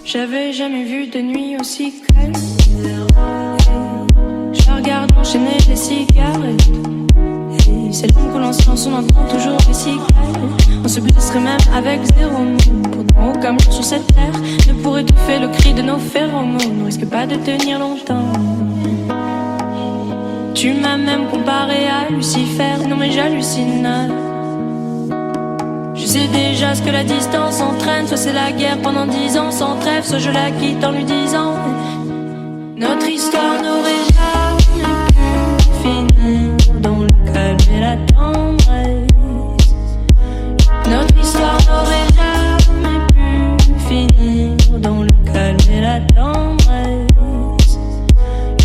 J'avais jamais vu de nuit aussi calme. Je regarde enchaîner les cigarettes. Et c'est long que l'on se lance, on entend toujours les cigales. On se blesserait même avec zéro mot. Pourtant aucun mot sur cette terre ne pourrait étouffer le cri de nos phéromones. On risque pas de tenir longtemps. Tu m'as même comparé à Lucifer. Non mais j'hallucine. Je sais déjà ce que la distance entraîne. Soit c'est la guerre pendant 10 ans sans trêve, soit je la quitte en lui disant notre histoire n'aurait jamais pu finir dans le calme et la tendresse. Notre histoire n'aurait jamais pu finir dans le calme et la tendresse.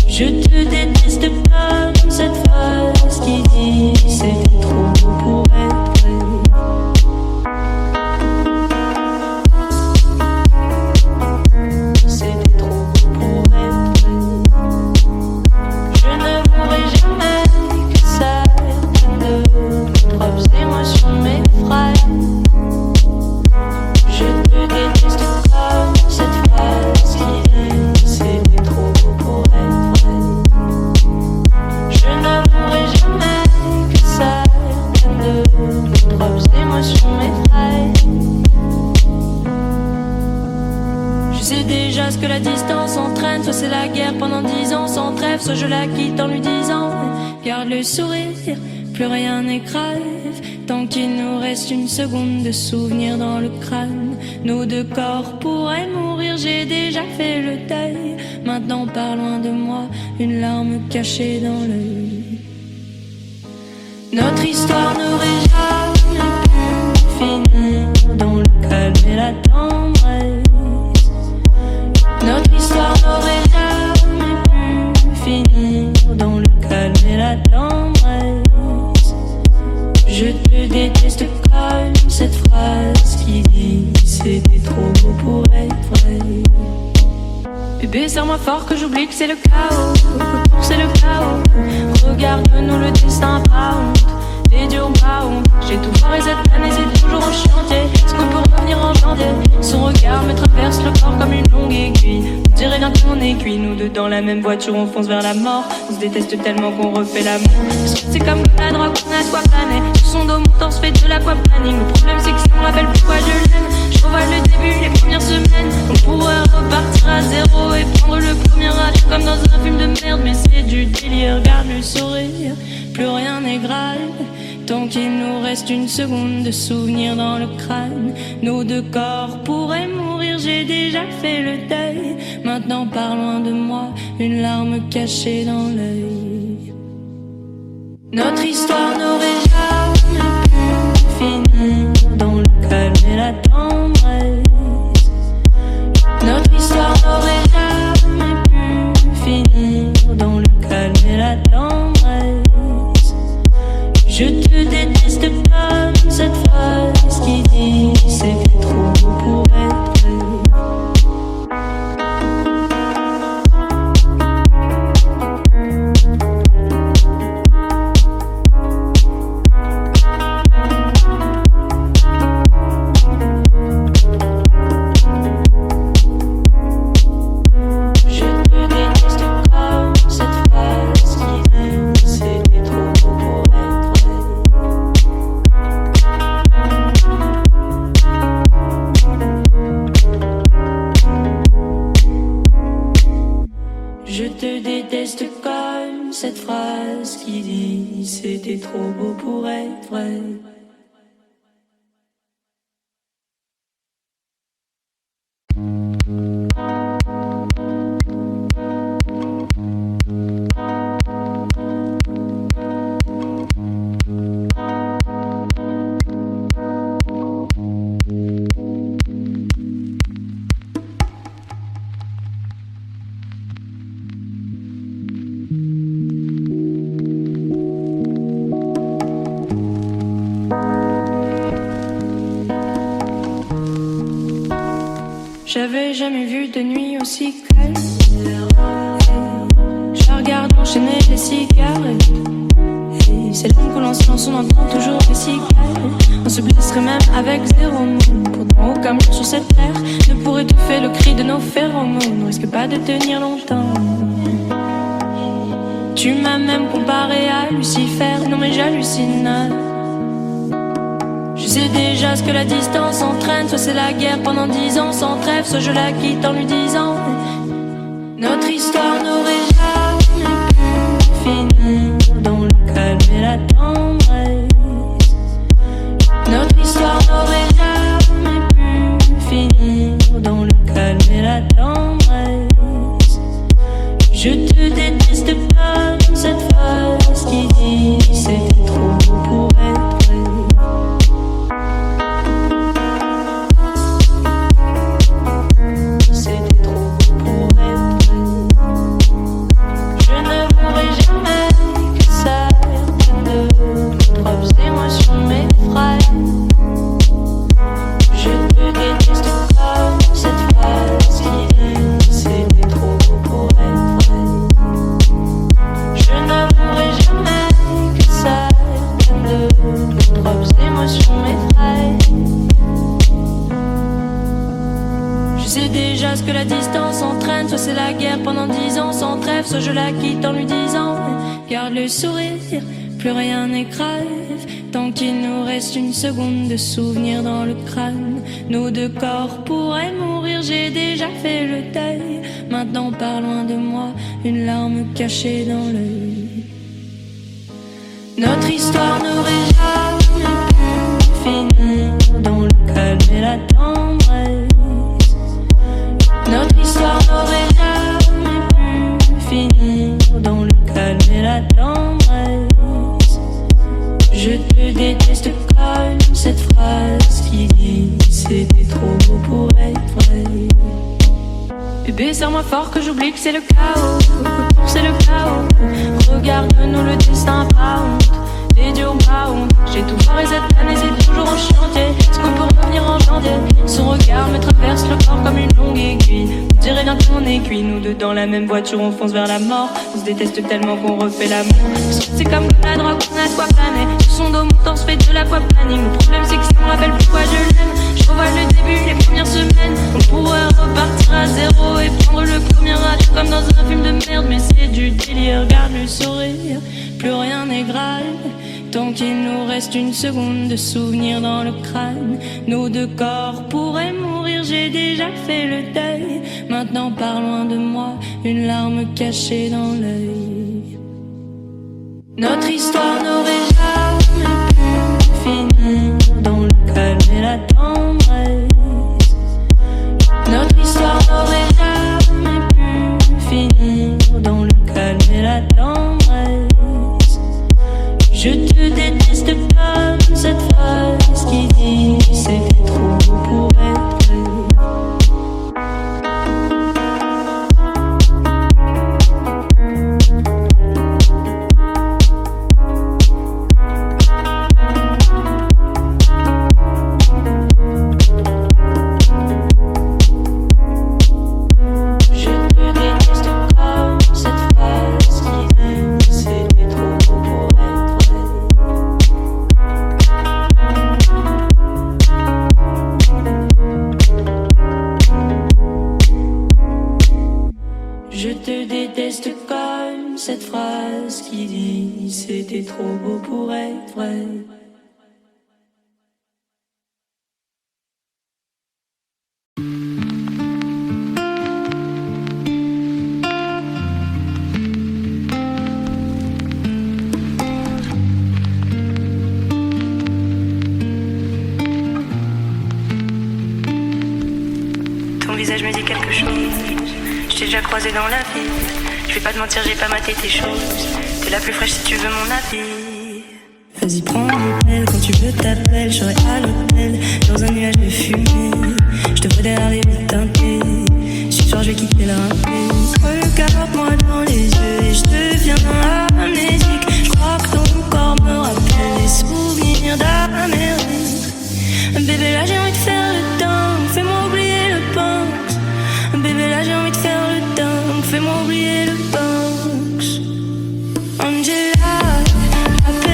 Je te déteste comme cette phrase qui dit c'est trop beau pour être vrai. Ce que la distance entraîne, soit c'est la guerre pendant 10 ans sans trêve, soit je la quitte en lui disant garde le sourire, plus rien n'est grave, tant qu'il nous reste une seconde de souvenir dans le crâne. Nos deux corps pourraient mourir, j'ai déjà fait le deuil. Maintenant pars loin de moi, une larme cachée dans l'œil. Notre histoire n'aurait jamais pu finir dans le calme et la tendresse. Notre histoire n'aurait jamais pu finir dans le calme et la tendresse. Je te déteste comme cette phrase qui dit c'était trop beau pour être vrai. Bébé, serre-moi fort que j'oublie que c'est le chaos. C'est le chaos. Regarde-nous, le destin pas honte. Les dieux ont pas honte. J'ai tout foiré cette année, c'est toujours au chantier. Est-ce qu'on peut revenir en janvier? Son regard me traverse le corps comme une longue aiguille. On dirait bien qu'on est cuit. Nous deux dans la même voiture, on fonce vers la mort. On se déteste tellement qu'on refait l'amour. Parce que c'est comme la drogue, on a soit plané. Sur son dos montant, on se fait de l'aquaplaning. Le problème c'est que si on rappelle pourquoi je l'aime, je revois le début, les premières semaines. On pourrait repartir à zéro et prendre le premier âge comme dans un film de merde. Mais c'est du délire, regarde le sourire. Plus rien n'est grave, tant qu'il nous reste une seconde de souvenir dans le crâne. Nos deux corps pourraient mourir, j'ai déjà fait le deuil. Maintenant pars loin de moi, une larme cachée dans l'œil. Notre histoire n'aurait jamais pu finir dans le calme et la tendresse. Notre histoire n'aurait jamais pu finir dans le calme et la tendresse. Je te déteste comme cette phrase qui dit c'est trop beau pour être vrai. Cette phrase qui dit c'était trop beau pour être vrai. J'avais jamais vu de nuit aussi calme. Je regarde enchaîner les cigarettes. C'est l'homme que l'on silence, on entend toujours des cigales. On se blesserait même avec 0 mot. Pourtant aucun mur sur cette terre ne pourrait étouffer le cri de nos phéromones. On risque pas de tenir longtemps. Tu m'as même comparé à Lucifer. Non mais j'hallucine. Je sais déjà ce que la distance entraîne. Soit c'est la guerre pendant 10 ans sans trêve, soit je la quitte en lui disant notre histoire n'aurait jamais pu finir dans le calme et la tendresse. Notre histoire n'aurait jamais pu finir dans le calme et la tendresse. Je te déteste comme cette phrase qui dit c'était trop beau pour être vrai. C'était trop beau pour être vrai. Je ne voudrais jamais que certaines de mes propres émotions m'effraient. Je te déteste comme cette phrase qui dit c'était trop beau pour être vrai. Je ne voudrais jamais que certaines de mes propres émotions m'effraient. Je sais déjà ce que la distance entraîne. Soit c'est la guerre pendant 10 ans sans trêve, soit je la quitte en lui disant garde le sourire, plus rien n'est grave. Tant qu'il nous reste une seconde de souvenir dans le crâne, nos 2 corps pourraient mourir, j'ai déjà fait le deuil. Maintenant pars loin de moi, une larme cachée dans l'œil. Notre histoire n'aurait jamais pu finir dans le calme et la tendresse. Notre histoire n'aurait jamais pu finir dans le calme et la tendresse. Je te déteste comme cette phrase qui dit c'était trop beau pour être vrai. Bébé, serre-moi fort que j'oublie que c'est le chaos, que c'est le chaos. Regarde-nous le destin pas honte, les dieux ont pas honte. J'ai tout foiré cette année, c'est toujours en chantier. Est-ce qu'on peut revenir en janvier? Son regard me traverse le corps comme une longue aiguille. On dirait bien qu'on est cuit, nous deux dans la même voiture, on fonce vers la mort. On se déteste tellement qu'on refait l'amour. C'est comme la drogue, on a de quoi planer. Sous son dos montant, on se fait de l'aquaplaning. Le problème c'est que ça me rappelle pourquoi je l'aime. Je revois le début, les premières semaines. On pourrait repartir à zéro et prendre le premier avion comme dans un film de merde. Mais c'est du délire, regarde le sourire, plus rien n'est grave. Tant qu'il nous reste une seconde de souvenir dans le crâne, nos 2 corps pourraient mourir, j'ai déjà fait le deuil. Maintenant pars loin de moi, une larme cachée dans l'œil. Notre histoire n'aurait jamais pu finir dans le calme et la tendresse. Notre histoire n'aurait jamais pu finir dans le calme et la tendresse. Je te déteste comme cette phrase qui dit c'était trop beau pour être vrai. Je te déteste comme cette phrase qui dit c'était trop beau pour être vrai. Ton visage me dit quelque chose. Je t'ai déjà croisé dans la vie. Je vais pas te mentir, j'ai pas maté tes choses. T'es la plus fraîche si tu veux mon avis. Vas-y, prends l'appel, quand tu veux t'appelles. Je serai à l'hôtel, dans un nuage de fumée. Je te vois derrière les vitres teintées. Ce soir, je vais quitter la rapée. Regarde-moi dans les yeux et je deviens amnésique. Je crois que ton corps me rappelle des souvenirs d'Amérique. Bébé, là, j'ai envie de faire le temps. Fais-moi oublier le Banks. Bébé, là, j'ai envie de faire le temps. Fais-moi oublier le Banks. Angela, appelle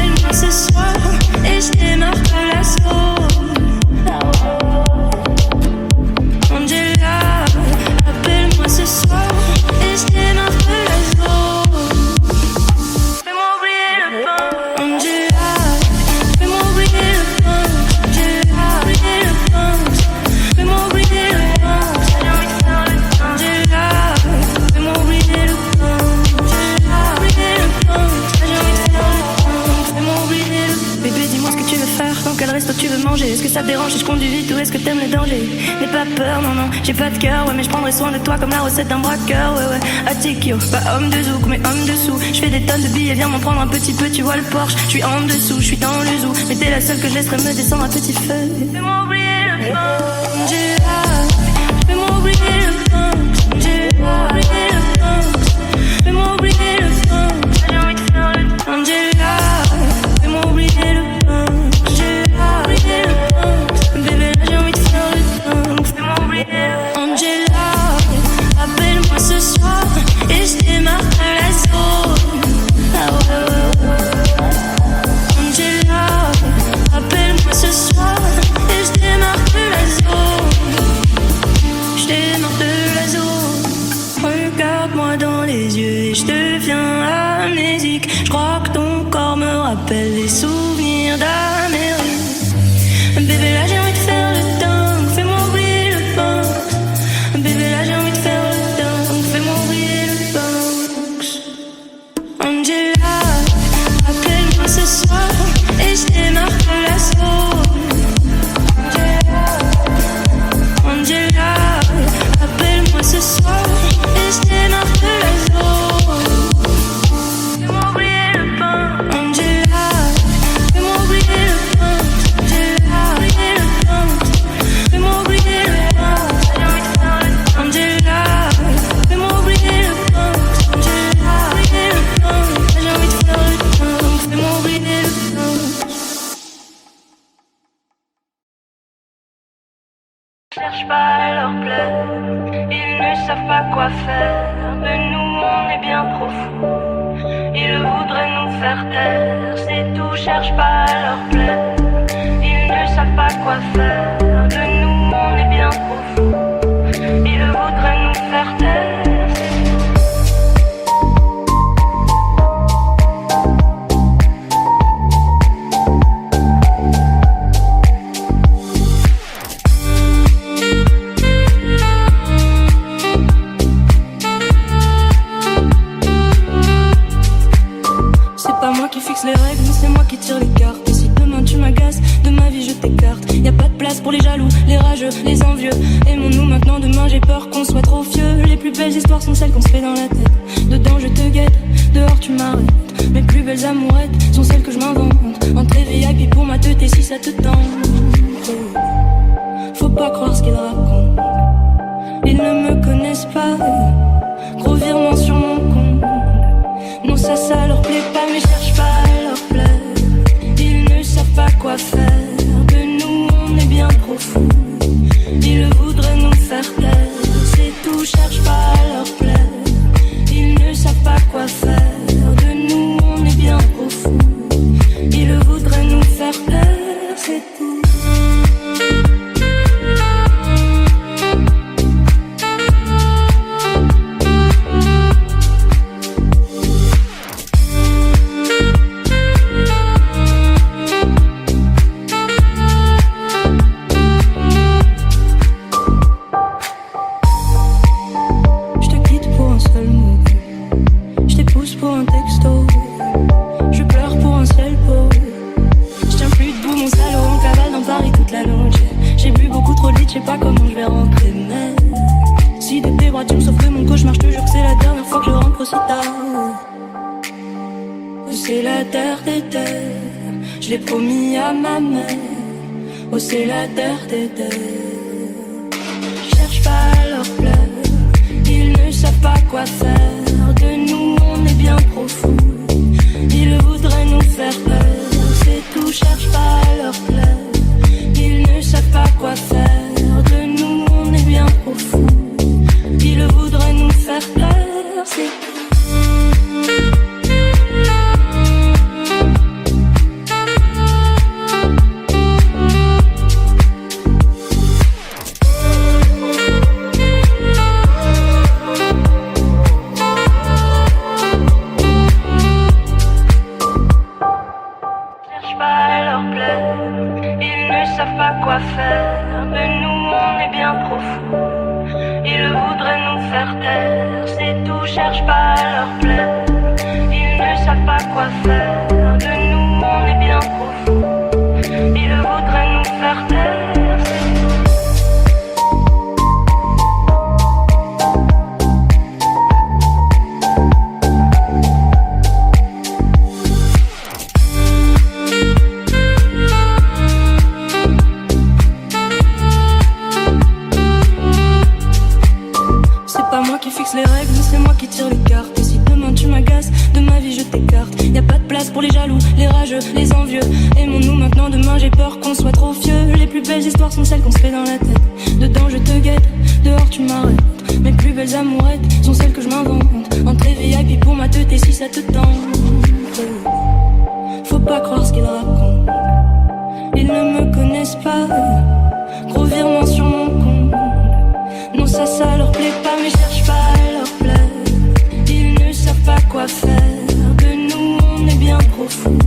blanche et je conduis vite, où est-ce que t'aimes le danger? N'aie pas peur, non, non, j'ai pas de cœur, ouais, mais je prendrai soin de toi comme la recette d'un braqueur, ouais, ouais. Atikyo, pas homme de zouk, mais homme de sous. Je fais des tonnes de billets, viens m'en prendre un petit peu, tu vois le Porsche. Je suis en dessous, je suis dans le zoo, mais t'es la seule que je laisserai me descendre à petit feu. Fais-moi oublier le pain, fais-moi oublier le pain, fais-moi oublier le pain, fais-moi oublier le pain, j'ai envie de faire le pain, Angela, fais-moi oublier le pain, Angela, oublier le pain, bébé là j'ai envie de faire le pain, fais-moi oublier le pain, Angela, appelle-moi ce soir et je démarre de la zone, ah ouais, Angela, appelle-moi ce soir et je démarre de la zone, je démarre de la zone, regarde-moi dans les yeux et je deviens amnésique, je crois que ton corps me rappelle les souvenirs d'Amérique, bébé là j'ai envie de faire le dingue, fais-moi oublier le pain, bébé là j'ai envie de faire le dingue, fais-moi oublier le box, Angela, appelle-moi ce soir et je démarre de la zone, Angela, appelle-moi ce soir et je démarre de la zone, fais-moi oublier le pain, Angela, fais-moi oublier le pain, Angela, oublier le pain, fais-moi oublier le pain, j'ai envie de faire le pain, Angela, fais-moi oublier le pain, Angela, oublier le pain, j'ai envie de faire le pain, fais-moi oublier le pain. Cherche pas à leur plaire, ils ne savent pas quoi faire. De nous, on est bien trop fous. Ils voudraient nous faire taire, c'est tout. Cherche pas à leur plaire, ils ne savent pas quoi faire. De nous, on est bien trop fous. Ils voudraient nous faire taire, c'est tout. Qui fixe les règles, c'est moi qui tire les cartes. Et si demain tu m'agaces, de ma vie je t'écarte. Y a pas de place pour les jaloux, les rageux, les envieux. Aimons-nous maintenant, demain j'ai peur qu'on soit trop vieux. Les plus belles histoires sont celles qu'on se fait dans la tête. Dedans je te guette, dehors tu m'arrêtes. Mes plus belles amourettes sont celles que je m'invente. Entrée VIP pour ma teute et si ça te tente. Faut pas croire ce qu'ils racontent, ils ne me connaissent pas. Gros virement sur mon compte, non ça leur plaît pas, mais cherche pas à leur plaire. Ils ne savent pas quoi faire, de nous on est bien trop fous. Ils voudraient nous faire taire, c'est tout. Cherche pas à leur plaire, ils ne savent pas quoi faire. De nous on est bien trop fous. Ils voudraient nous faire taire, c'est tout. C'est la terre des terres, je l'ai promis à ma mère. Oh c'est la terre des terres. Cherche pas à leur plaire, ils ne savent pas quoi faire. De nous on est bien trop fous, ils voudraient nous faire peur. C'est tout, cherche pas à leur plaire, ils ne savent pas quoi faire. De nous on est bien trop fous, ils voudraient nous faire peur. C'est tout. De nous, on est bien trop fous. Ils voudraient nous faire taire. moi qui fixe les règles, c'est moi qui tire les cartes. Et si demain tu m'agaces, de ma vie je t'écarte. Y a pas de place pour les jaloux, les rageux, les envieux. Aimons-nous maintenant, demain j'ai peur qu'on soit trop vieux. Les plus belles histoires sont celles qu'on se fait dans la tête. Dedans je te guette, dehors tu m'arrêtes. Mes plus belles amourettes sont celles que je m'invente. Entrée VIP pour ma teute et si ça te tente. Faut pas croire ce qu'ils racontent, ils ne me connaissent pas. Gros virement sur mon compte. Non ça leur plaît pas, mais cherche pas à leur plaire. Ils ne savent pas quoi faire. De nous on est bien trop fous.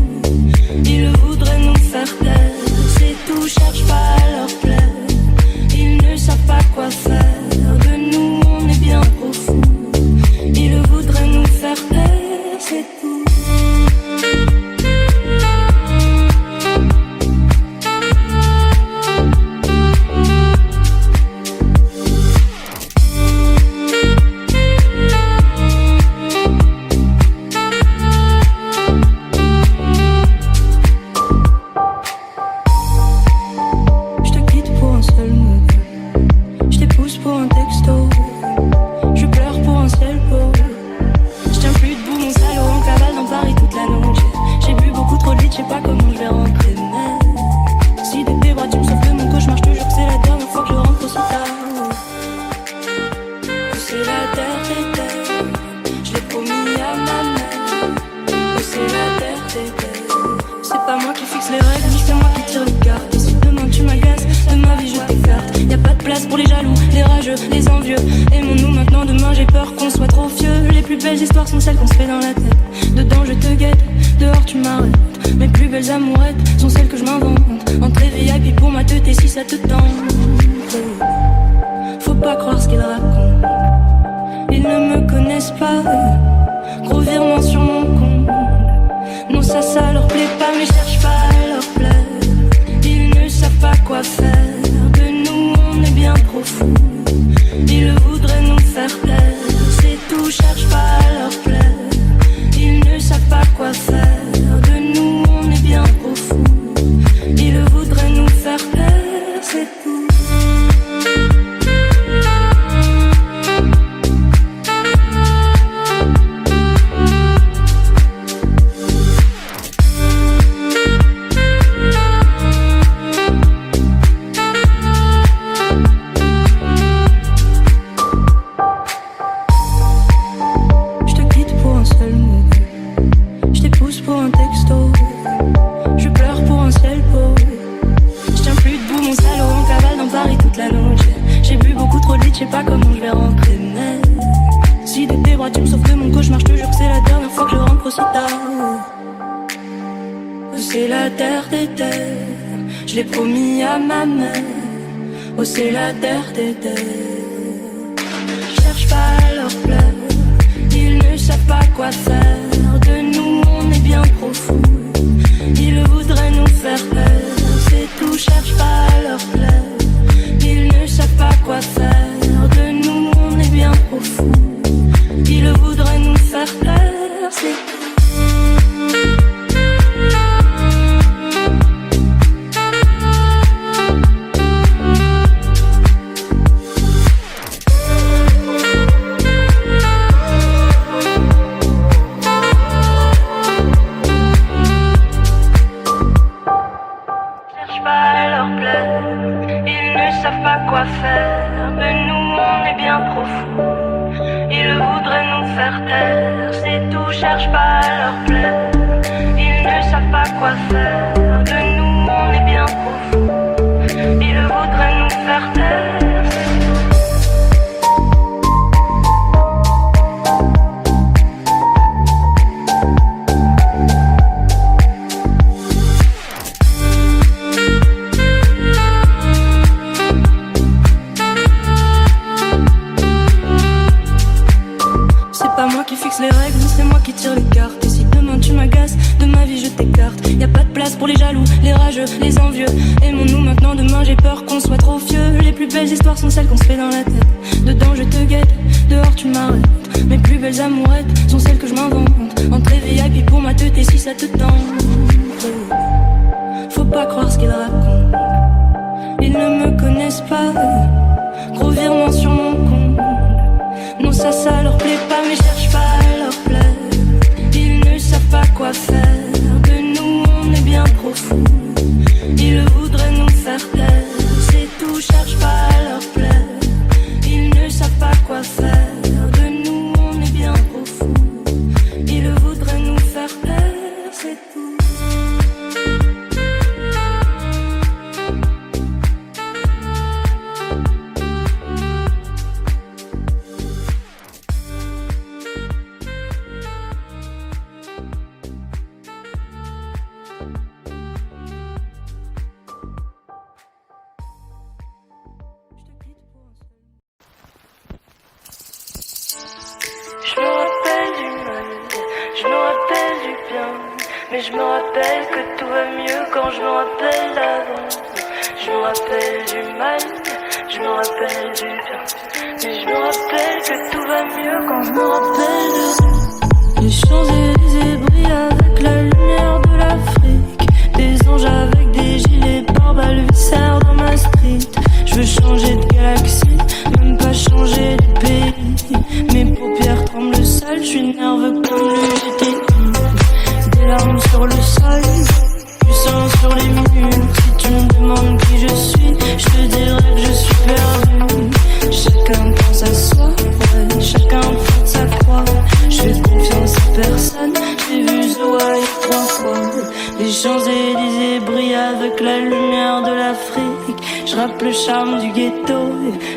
Ils voudraient nous faire taire. C'est tout, cherche pas à leur plaire. Ils ne savent pas quoi faire. De nous on est bien trop fous. Ils voudraient nous faire taire. C'est tout. C'est la terre des terres. Cherche pas à leur plaire. Ils ne savent pas quoi faire. De nous on est bien trop fous. Ils voudraient nous faire peur. C'est tout, cherche pas à leur plaire. Ils ne savent pas quoi faire. De nous on est bien trop fous. Ils voudraient nous faire peur. C'est tout. Quoi faire, mais nous on est bien trop fous. Ils voudraient nous faire taire, c'est tout, cherche pas à leur plaire. Ils ne savent pas quoi faire, de nous on est bien trop fous. Ils voudraient nous faire taire, c'est tout. Les règles, c'est moi qui tire les cartes. Et si demain tu m'agaces, de ma vie je t'écarte. Y a pas de place pour les jaloux, les rageux, les envieux. Aimons-nous maintenant, demain j'ai peur qu'on soit trop vieux. Les plus belles histoires sont celles qu'on se fait dans la tête. Dedans je te guette, dehors tu m'arrêtes. Mes plus belles amourettes sont celles que je m'invente. Entrée VIP pour ma teute et si ça te tente. Faut pas croire ce qu'ils racontent, ils ne me connaissent pas. Gros virement sur mon compte. Non ça bien. Mais je me rappelle que tout va mieux quand je me rappelle d'avant. Je me rappelle du mal, je me rappelle du bien. Mais je me rappelle que tout va mieux quand je me rappelle de rien. Les Champs-Élysées brillent avec la lumière de l'Afrique. Des anges avec des gilets pare-balles viscèrent dans ma street. Je veux changer de galaxie, même pas changer de pays. Mes paupières tremblent sales, je suis nerveux comme le GTI. Des larmes sur le sol, du sang sur les murs. Si tu me demandes qui je suis, je te dirai que je suis perdu. Chacun pense à soi, ouais, chacun porte sa croix. Je fais confiance à personne, j'ai vu Zoa 3 fois. Les Champs-Élysées brillent avec la lumière de l'Afrique. Je rappe le charme du ghetto,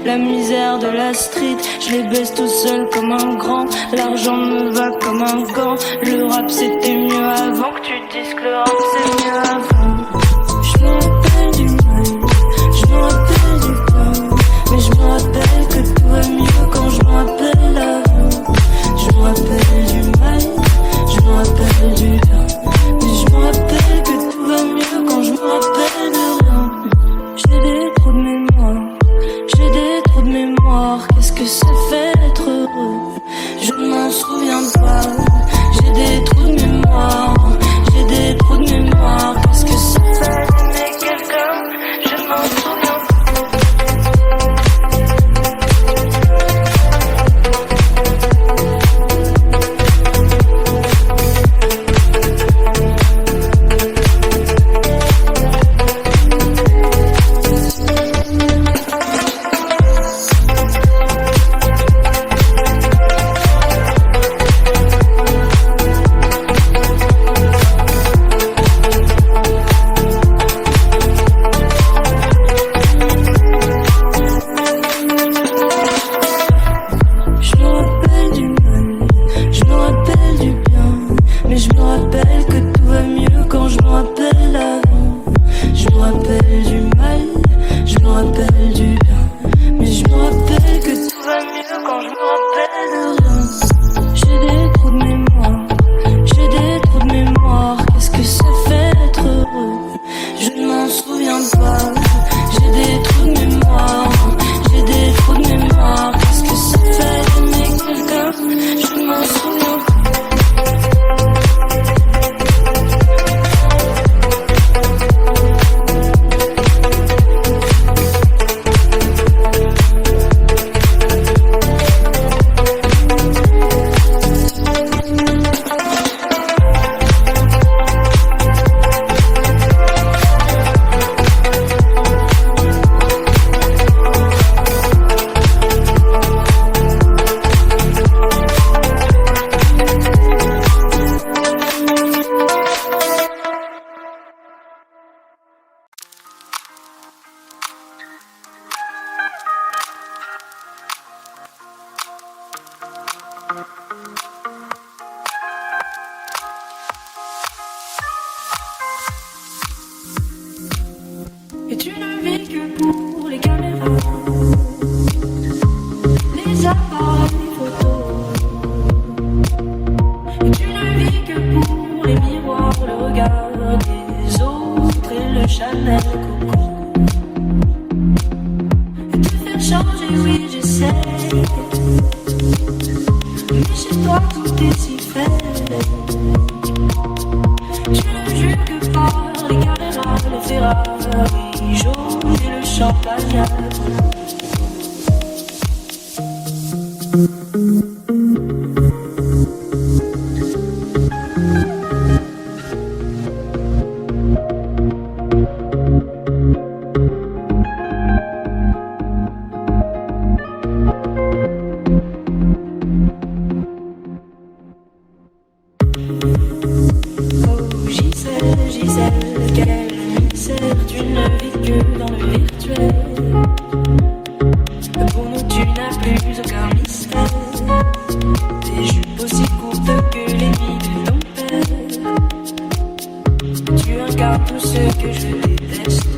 la misère de la street. Je les baisse tout seul comme un grand, l'argent me va comme un gant. Le rap c'était mieux avant, que tu dises que le rap c'est mieux avant. Je me rappelle du mal, je me rappelle du bien. Mais je me rappelle que tout va mieux quand je me rappelle avant. Je me rappelle du mal, je me rappelle du bien. Mais je me rappelle que tout va mieux quand je me rappelle de rien. J'ai des trous de mémoire, j'ai des trous de mémoire. Qu'est-ce que ça fait d'être heureux? Je ne m'en souviens pas. J'ai des trous de mémoire, j'ai des trous de mémoire. Qu'est-ce que ça fait d'aimer quelqu'un? Je ne m'en souviens pas. Et tu ne vis que pour les caméras, les appareils photos. Et tu ne vis que pour les miroirs, le regard des autres et le Chanel Coco. Et te faire changer, oui j'essaie, mais chez toi tout est si fait. Tu ne jures que par les caméras, les Ferrari jaunes et le champagne. Gisèle, quelle misère, tu ne vis que dans le virtuel. Pour nous tu n'as plus aucun mystère. Tes jupes aussi courtes que les billes de ton père. Tu incarnes tout ce que je déteste.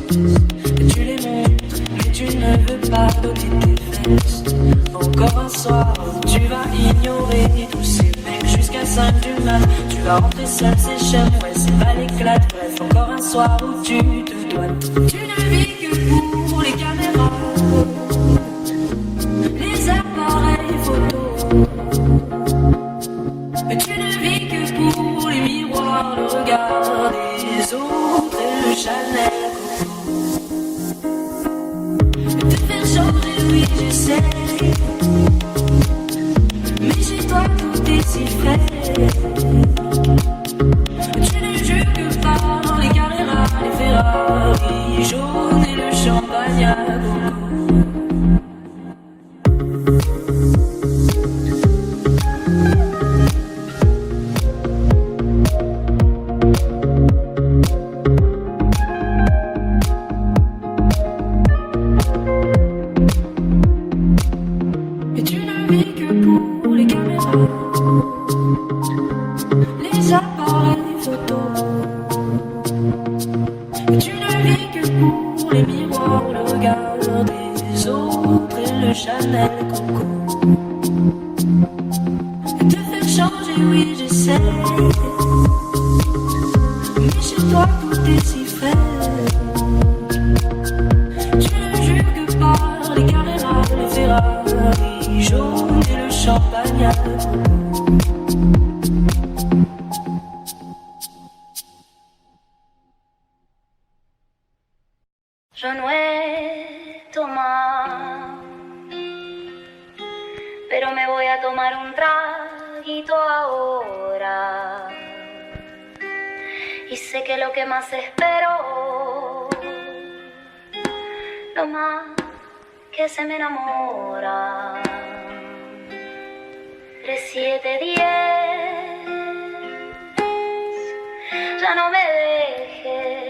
Tu les montres, mais tu ne veux pas donner tes fesses. Encore un soir, tu vas ignorer tous ces mecs jusqu'à 5 du mat. Tu vas rentrer seul, c'est chez moi, c'est pas l'éclate. Bref, encore un soir où tu te dois. Tu ne vis que pour les caméras, les appareils photos. Mais tu ne vis que pour les miroirs, le regard des autres et le Chanel Coco. Te faire changer, oui, j'essaie. Mais chez toi tout est si fait. Tu ne juges que par les Carrera, les Ferrari jaunes et le champagne à gogo. Et tu ne vis que pour les caméras, les appareils photos. Et tu ne vis que pour les miroirs, le regard des autres et le Chanel Coco. Et te faire changer, oui, j'essaie. Mais chez toi tout est si fait. Tu ne juges que par les Carrera, les Ferrari jaunes et le champagne à gogo. Yo no he tomado, pero me voy a tomar un traguito ahora. Y sé que lo que más espero, lo más que se me enamora. 3, 7, 10, ya no me dejes.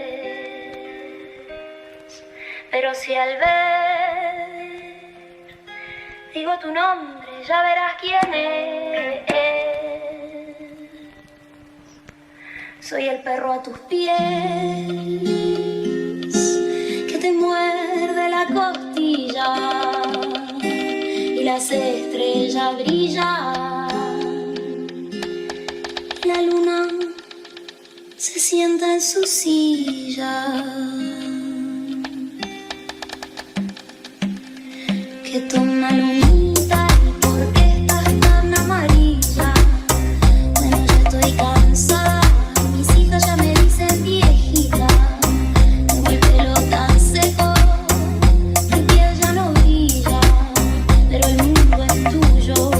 Pero si al ver digo tu nombre, ya verás quién es. Soy el perro a tus pies, que te muerde la costilla y las estrellas brillan. Y la luna se sienta en su silla. Que toma lunita y por qué estás tan amarilla. Bueno, ya estoy cansada, mis hijas ya me dicen viejita. Tengo el pelo tan seco, mi piel ya no brilla, pero el mundo es tuyo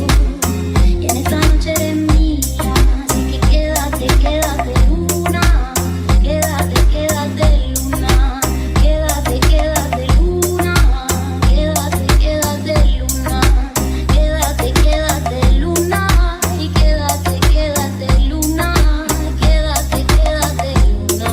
y en esta noche eres mía. Así que quédate, quédate luna, quédate, quédate luna, quédate, quédate luna, quédate, quédate luna, quédate, quédate luna, y quédate, quédate luna, quédate, quédate luna.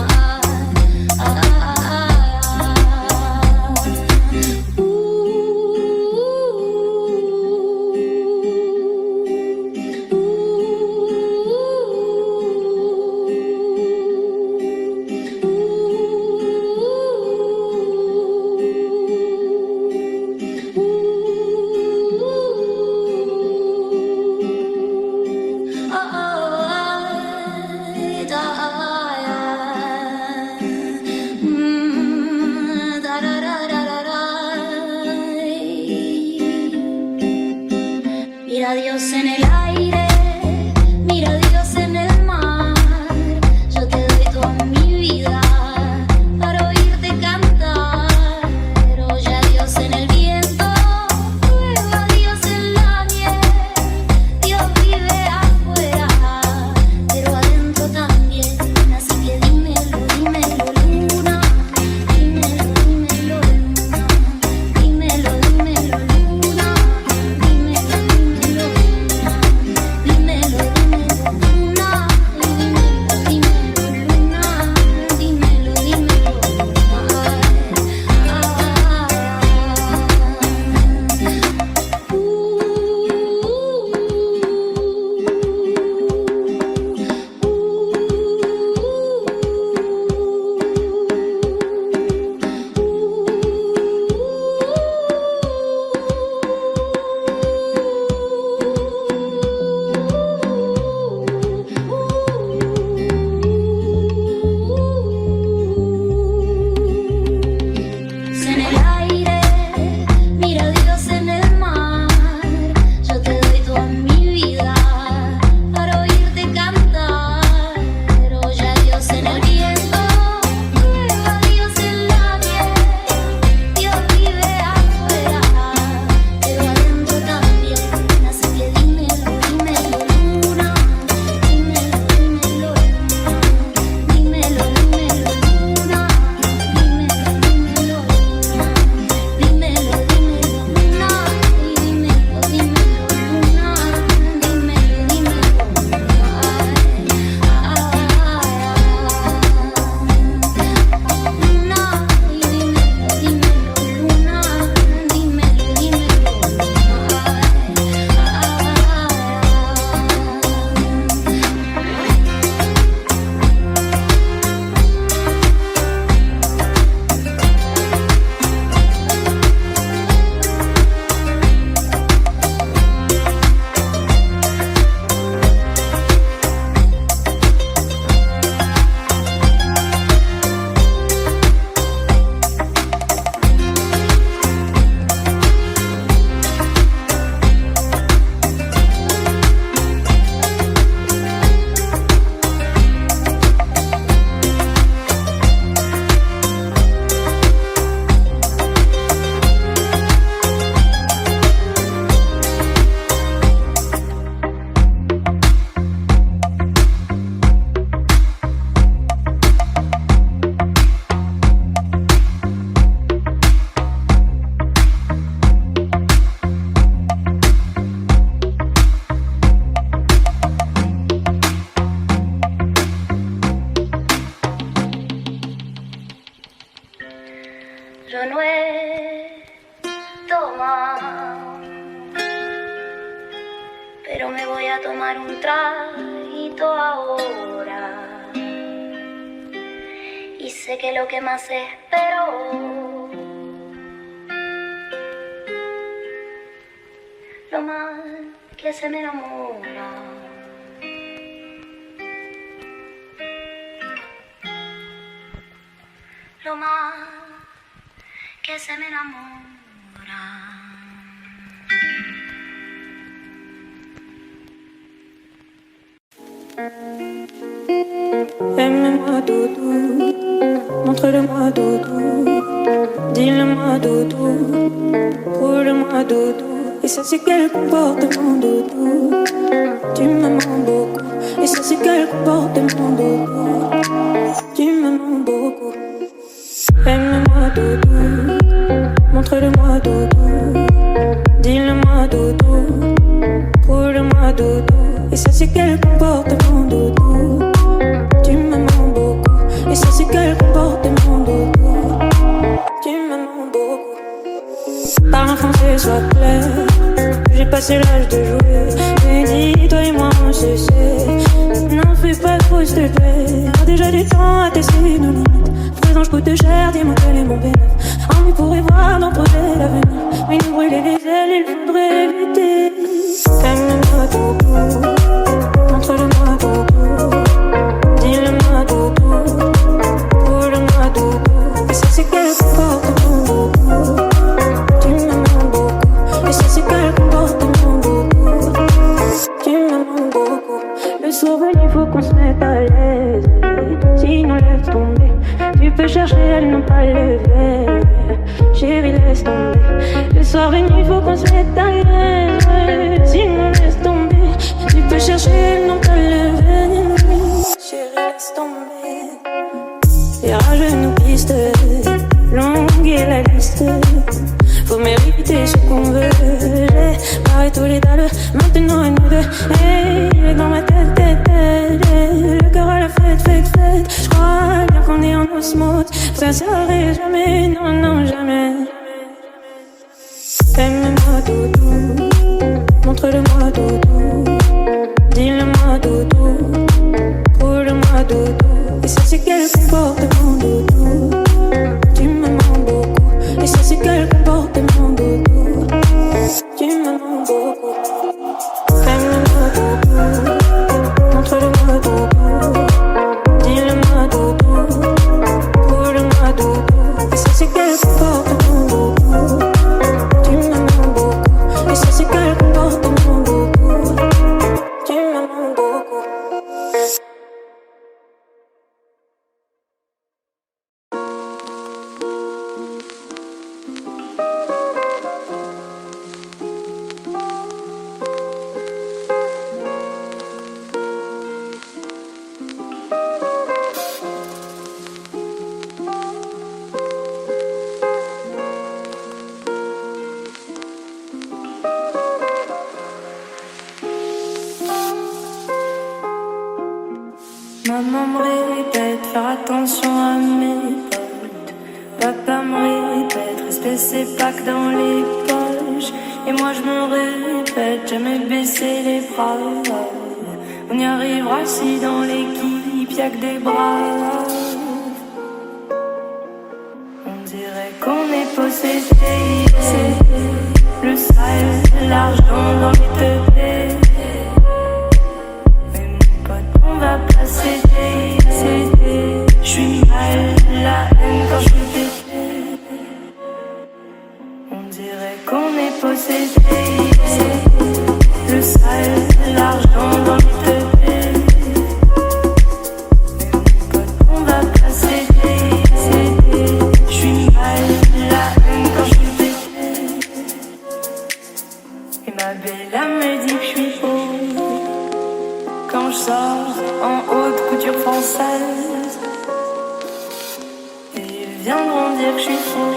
Mira a Dios en el aire, mira a Dios en el mar. Yo te doy toda mi vida para oírte cantar. Oye a Dios en el viento, luego a Dios en la miel. Dios vive afuera, pero adentro también. Así que dímelo, dímelo luna, dímelo, dímelo luna, dímelo, dímelo luna, dímelo, dímelo luna. pero me voy a tomar un traguito ahora. Y sé que lo que más espero, lo más que se me enamora. Lo más que se me enamora. Aime-moi doudou, montre-le-moi doudou, dis-le-moi doudou, roule-moi doudou. Et ça c'est quel comportement doudou, tu me mens beaucoup. Et ça c'est quel comportement doudou, tu me mens beaucoup. Aime-moi doudou, montre-le-moi doudou, dis-le-moi doudou, roule-moi doudou. Et ça c'est quel comportement doudou, tu me mens beaucoup. Et ça c'est quel comportement doudou, tu me mens beaucoup. Parle en français, sois clair, j'ai passé l'âge de jouer. Mais dis, toi et moi on se sait, n'en fais pas trop s'il te plaît. On a déjà du temps à tester nos limites. Présent je coûte cher, dis-moi quel est mon bénéfice. Envie pourrait voir dans projet l'avenir, mais nous brûler les ailes, il faudrait éviter. Aime-moi doudou, montre-le-moi doudou, dis-le-moi doudou, roule-moi doudou. Et ça c'est quel comportement doudou, tu me mens beaucoup. Et ça c'est quel comportement doudou, tu me mens beaucoup. Le soir venu faut qu'on se mette à l'aise, sinon laisse tomber. Tu peux chercher, elles n'ont pas levé. Chérie laisse tomber. Le soir venu faut qu'on se mette à l'aise, sinon laisse tomber. Tu peux chercher, elles n'ont pas levé. Chérie laisse tomber. Et rageux nous piste, longue est la liste. Faut mériter ce qu'on veut. J'ai barré tous les dalles, maintenant à nous deux. Hey, dans ma tête, le cœur à la fête. J'crois bien qu'on est en osmose. Ça serait jamais, non, jamais. Aime-moi doudou, montre-le-moi doudou, dis-le-moi doudou, roule-moi doudou. Et ça c'est quel comportement doudou, tu me mens beaucoup. Et ça c'est quel comportement doudou, tu me mens beaucoup. Aime-moi doudou, montre-le-moi doudou, dis-le-moi doudou, roule-moi doudou. Et ça c'est quel comportement doudou, tu me mens beaucoup. Et ça c'est quel comportement doudou, tu me mens beaucoup. Maman me répète, faire attention à mes potes. Papa me répète, respect c'est pas que dans les poches. Et moi je me répète, jamais baisser les bras. On y arrivera si dans l'équipe y'a que des bras. On dirait qu'on est possédé, le sale, l'argent dans les teubés. On va pas céder, j'suis mal, la haine quand j'suis pété. On dirait qu'on est possédé, le sale, l'argent dans les teubés. Mais mon pote, on va pas céder, j'suis mal, la haine quand j'suis pété. Et ma belle âme me dit que j'suis beau quand je sors en haute couture française. Et ils viendront dire que je suis fou,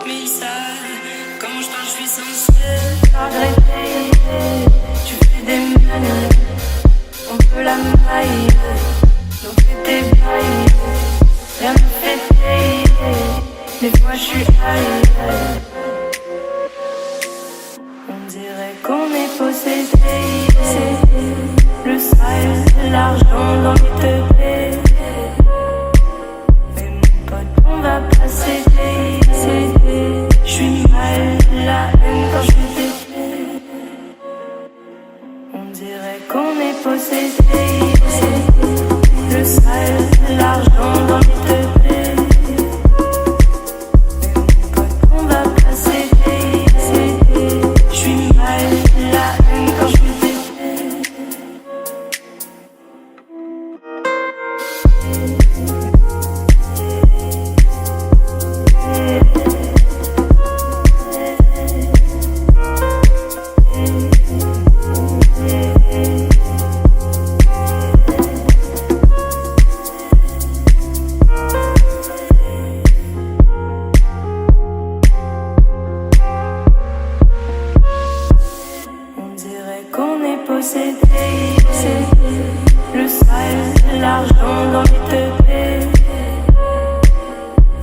mais ils savent, quand je parle je suis censée regretter. Tu fais des manies, on peut la maille, donc fais tes bails, rien ne fait des fois je suis high. On dirait dirait qu'on est possédé. Le sale, l'argent dans les teubés. Mais mon pote, on va pas céder. J'suis mal, la haine quand je t'ai. On dirait qu'on est possédé. Le sale, l'argent dans les teubés. Mais mon pote, on va pas céder. J'suis mal, la haine quand je t'ai. Qu'on est possédé, le sale, l'argent dans les teubés.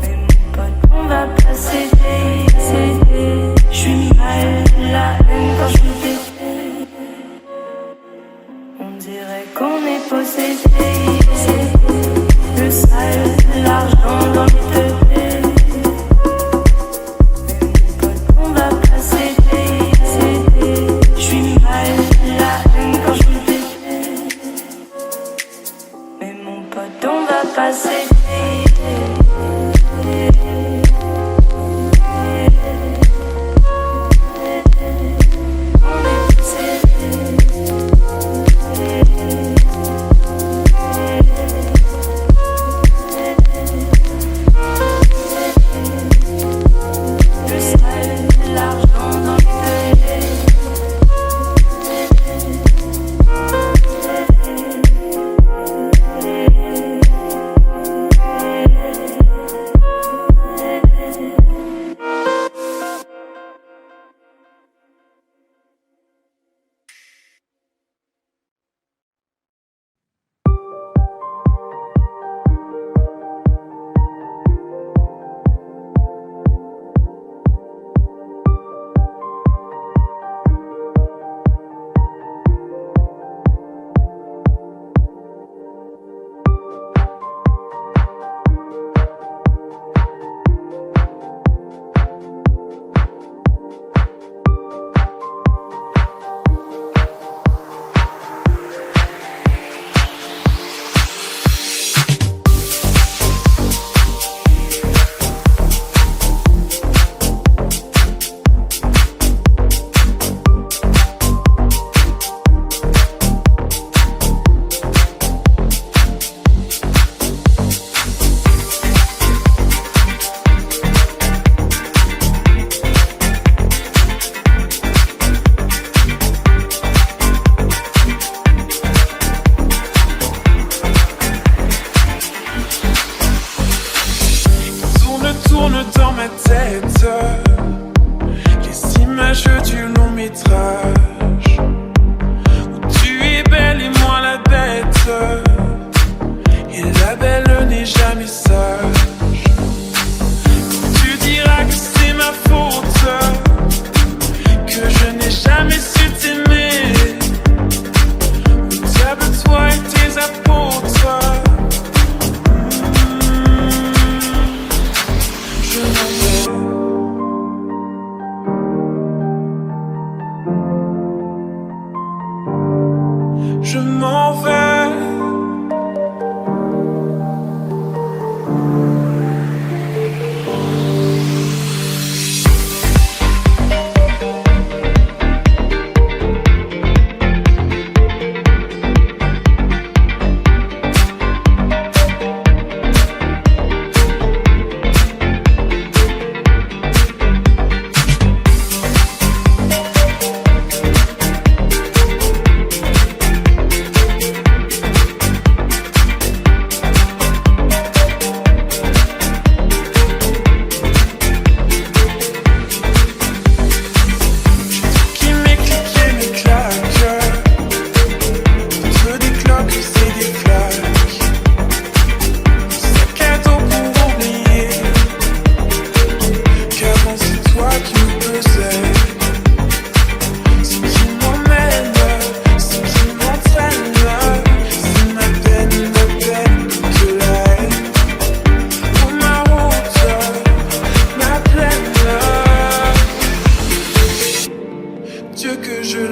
Mais mon pote, on va pas céder. J'suis mal, la haine quand je t'ai. On dirait qu'on est possédé, le sale, l'argent dans les teubés. Mais mon pote, on va pas céder. J'suis mal, la haine quand je me défais. Mais mon pote, on va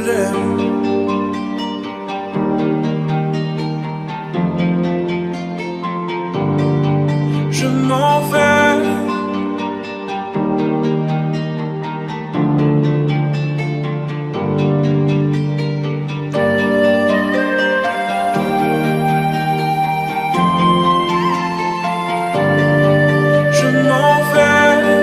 bouger. Je m'en vais. Je m'en vais.